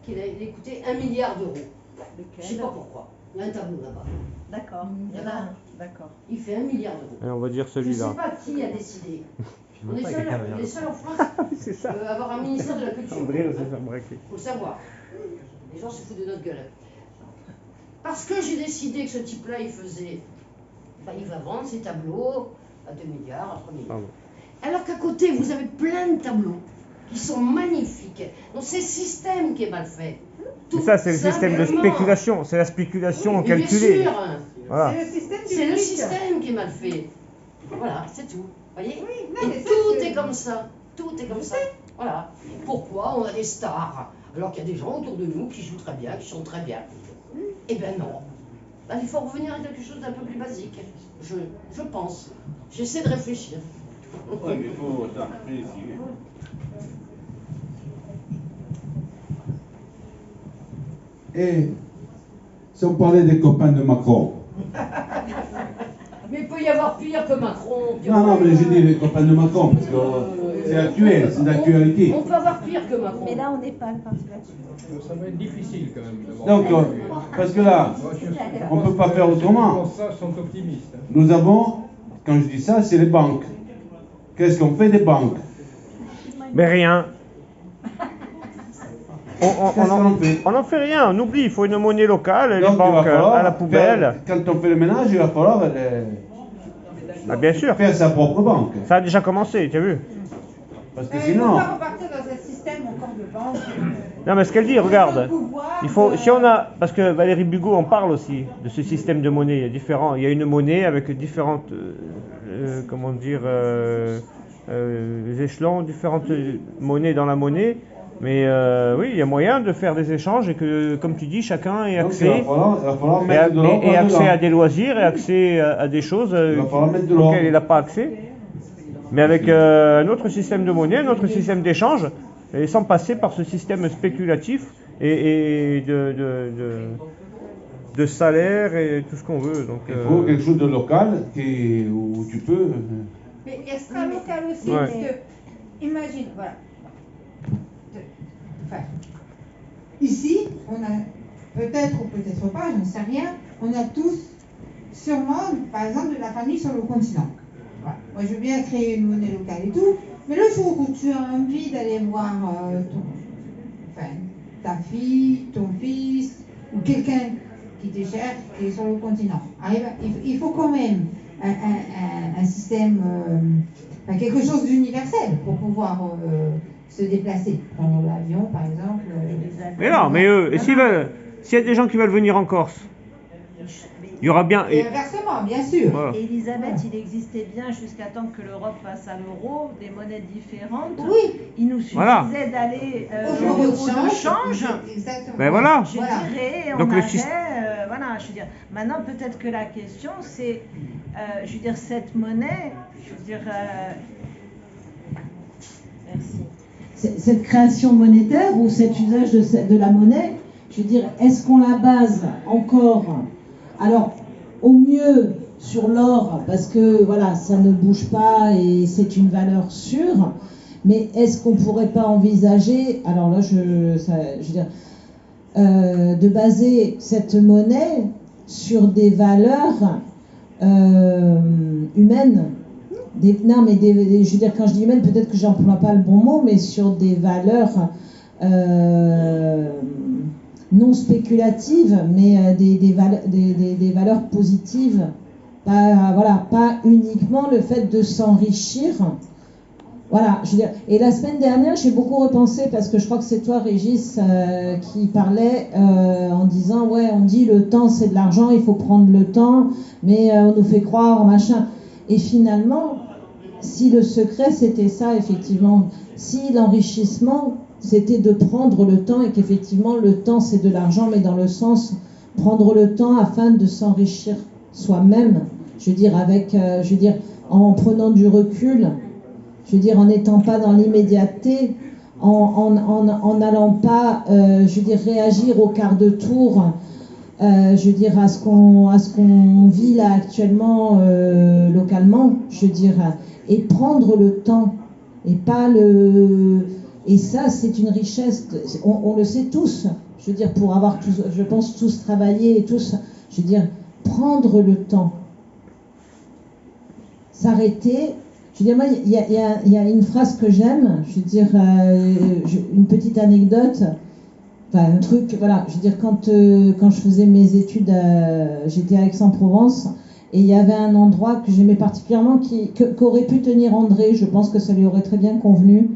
qu'il a coûté 1 milliard d'euros. Je ne sais pas pourquoi. Il y a un tableau là-bas. D'accord. Il y en a un. D'accord. Il fait 1 milliard d'euros. Et on va dire Je ne sais celui-là. pas qui a décidé. On est les seuls en France C'est ça. à avoir un ministère de la culture. André, on s'est fait braquer. Il faut le savoir. Les gens se foutent de notre gueule. Parce que j'ai décidé que ce type-là, il faisait... Ben, il va vendre ses tableaux à 2 milliards, à 3 milliards. Pardon. Alors qu'à côté, vous avez plein de tableaux qui sont magnifiques. Donc c'est le système qui est mal fait. Mais ça, c'est le système de spéculation. C'est la spéculation calculée. Bien sûr. Voilà. C'est le système qui est mal fait. Voilà, c'est tout. Voyez Oui, et tout est comme ça. Tout est comme ça. Voilà. Pourquoi on a des stars alors qu'il y a des gens autour de nous qui jouent très bien, qui chantent très bien? Eh bien non. Ben, il faut revenir à quelque chose d'un peu plus basique. Je pense. J'essaie de réfléchir. Oui, mais il faut apprécier. Et si on parlait des copains de Macron. Mais il peut y avoir pire que Macron. Non, mais j'ai dit les copains de Macron, parce que c'est actuel, c'est d'actualité. On peut avoir pire que Macron. Mais là, on n'est pas parti là-dessus. Ça va être difficile quand même. Donc, parce que là, on ne peut pas faire autrement. Ça sont optimistes. Hein. Nous avons, quand je dis ça, c'est les banques. Qu'est-ce qu'on fait des banques? Mais rien. On n'en fait rien, on oublie, il faut une monnaie locale, les Donc, banques à la poubelle. Quand on fait le ménage, il va falloir Ah, bien sûr, faire sa propre banque. ça a déjà commencé, tu as vu? Parce que Il ne faut sinon, pas repartir dans un système encore de banque. Non, mais ce qu'elle dit, regarde, il faut, si on a, parce que Valérie Bugot en parle aussi de ce système de monnaie. Il y a une monnaie avec différentes, comment dire, échelons, différentes monnaies dans la monnaie. Mais oui, il y a moyen de faire des échanges et que, comme tu dis, chacun ait donc, accès, il va falloir mettre de l'ordre et accès dedans. à des loisirs et accès à des choses Il va falloir mettre de l'ordre. auxquelles il n'a pas accès. Mais avec un autre système de monnaie, un autre système d'échange, et sans passer par ce système spéculatif et de salaire et tout ce qu'on veut. Donc, Il faut quelque chose de local où tu peux. Mais il sera local aussi, Ouais. parce que, imagine, voilà. Enfin, ici, on a, peut-être ou peut-être pas, je ne sais rien, on a tous, sûrement, par exemple, de la famille sur le continent. Voilà. Moi, je veux bien créer une monnaie locale et tout, mais le jour où tu as envie d'aller voir ta fille, ton fils, ou quelqu'un qui t'est cher, qui est sur le continent, il faut quand même un système, quelque chose d'universel pour pouvoir se déplacer. Prendre l'avion, par exemple. Mais non, mais eux, s'il y a des gens qui veulent venir en Corse, il y aura bien. Et inversement, bien sûr. Voilà. Elisabeth, il existait bien jusqu'à temps que l'Europe passe à l'euro, des monnaies différentes. Oui. Il nous suffisait Voilà. d'aller Au au bureau bureau de change. Exactement. Ben voilà. Je Voilà. dirais, Donc on le avait, système- voilà, je veux dire, maintenant peut-être que la question c'est, je veux dire, cette monnaie, je veux dire, merci. Cette création monétaire ou cet usage de la monnaie, je veux dire, est-ce qu'on la base encore, alors au mieux sur l'or, parce que voilà, ça ne bouge pas et c'est une valeur sûre, mais est-ce qu'on pourrait pas envisager, alors là je veux dire, de baser cette monnaie sur des valeurs humaines? Non, mais je veux dire, quand je dis humaine, peut-être que j'emploie pas le bon mot, mais sur des valeurs non spéculatives, mais des valeurs positives. Pas uniquement le fait de s'enrichir. Voilà, je veux dire. Et la semaine dernière, j'ai beaucoup repensé, parce que je crois que c'est toi, Régis, qui parlait en disant, ouais, on dit le temps c'est de l'argent, il faut prendre le temps, mais on nous fait croire, machin. Et finalement, si le secret c'était ça, effectivement, si l'enrichissement c'était de prendre le temps et qu'effectivement le temps c'est de l'argent, mais dans le sens prendre le temps afin de s'enrichir soi-même, je veux dire, en prenant du recul, je veux dire, en n'étant pas dans l'immédiateté, en n'allant pas, je veux dire, réagir au quart de tour. Je veux dire, à ce qu'on vit là actuellement localement, je veux dire, et prendre le temps, et pas Et ça, c'est une richesse, on le sait tous, je veux dire, pour avoir tous, je pense, tous travaillé et tous, je veux dire, prendre le temps, s'arrêter. Je veux dire, moi, il y a une phrase que j'aime, je veux dire, une petite anecdote, enfin, un truc, voilà, je veux dire, quand je faisais mes études, j'étais à Aix-en-Provence, et il y avait un endroit que j'aimais particulièrement, qu'aurait pu tenir André, je pense que ça lui aurait très bien convenu.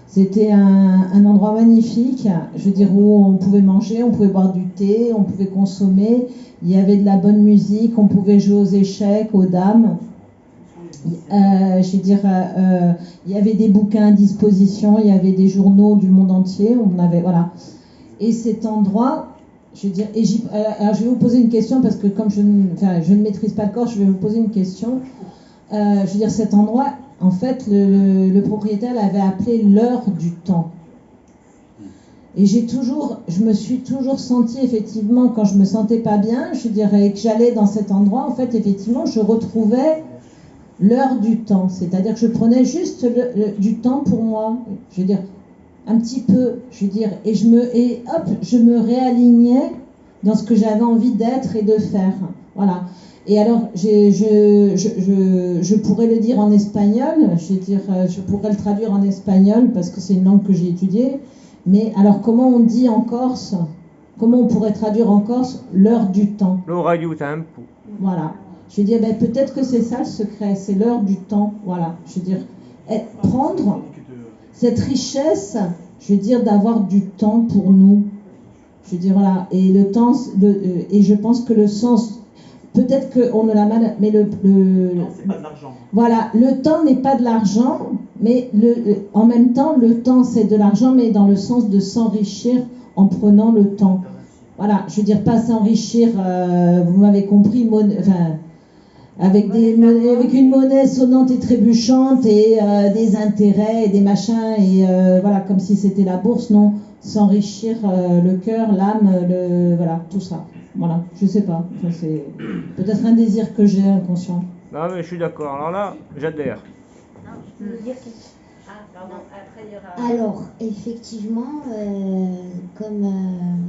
C'était un endroit magnifique, je veux dire, où on pouvait manger, on pouvait boire du thé, on pouvait consommer, il y avait de la bonne musique, on pouvait jouer aux échecs, aux dames. Je veux dire, il y avait des bouquins à disposition, il y avait des journaux du monde entier, on avait, voilà. Et cet endroit, je veux dire, alors je vais vous poser une question parce que comme je ne maîtrise pas le corps, je vais vous poser une question. Je veux dire, cet endroit, en fait, le propriétaire l'avait appelé l'heure du temps. Et je me suis toujours sentie, effectivement, quand je me sentais pas bien, je dirais, que j'allais dans cet endroit, en fait, effectivement, je retrouvais l'heure du temps. C'est-à-dire que je prenais juste du temps pour moi. Je veux dire, un petit peu, je veux dire, et je me réalignais dans ce que j'avais envie d'être et de faire. Voilà. Et alors, je pourrais le dire en espagnol, je veux dire, je pourrais le traduire en espagnol parce que c'est une langue que j'ai étudiée. Mais alors, comment on dit en Corse? Comment on pourrait traduire en Corse l'heure du temps? L'ora du tempo. Voilà. Je veux dire, ben, peut-être que c'est ça le secret, c'est l'heure du temps. Voilà. Je veux dire, prendre cette richesse, je veux dire, d'avoir du temps pour nous. Je veux dire, voilà. Et le temps, et je pense que le sens, peut-être qu'on ne l'a mal, mais Non, c'est pas de l'argent. Voilà, le temps n'est pas de l'argent, mais en même temps, le temps c'est de l'argent, mais dans le sens de s'enrichir en prenant le temps. Voilà, je veux dire, pas s'enrichir, vous m'avez compris, avec une monnaie sonnante et trébuchante et des intérêts et des machins, et voilà, comme si c'était la bourse, non. S'enrichir le cœur, l'âme, voilà, tout ça. Voilà, je sais pas. C'est peut-être un désir que j'ai inconscient. Non, mais je suis d'accord. Alors là, j'adhère. Je veux dire Ah, pardon, après il y aura... Alors, effectivement, comme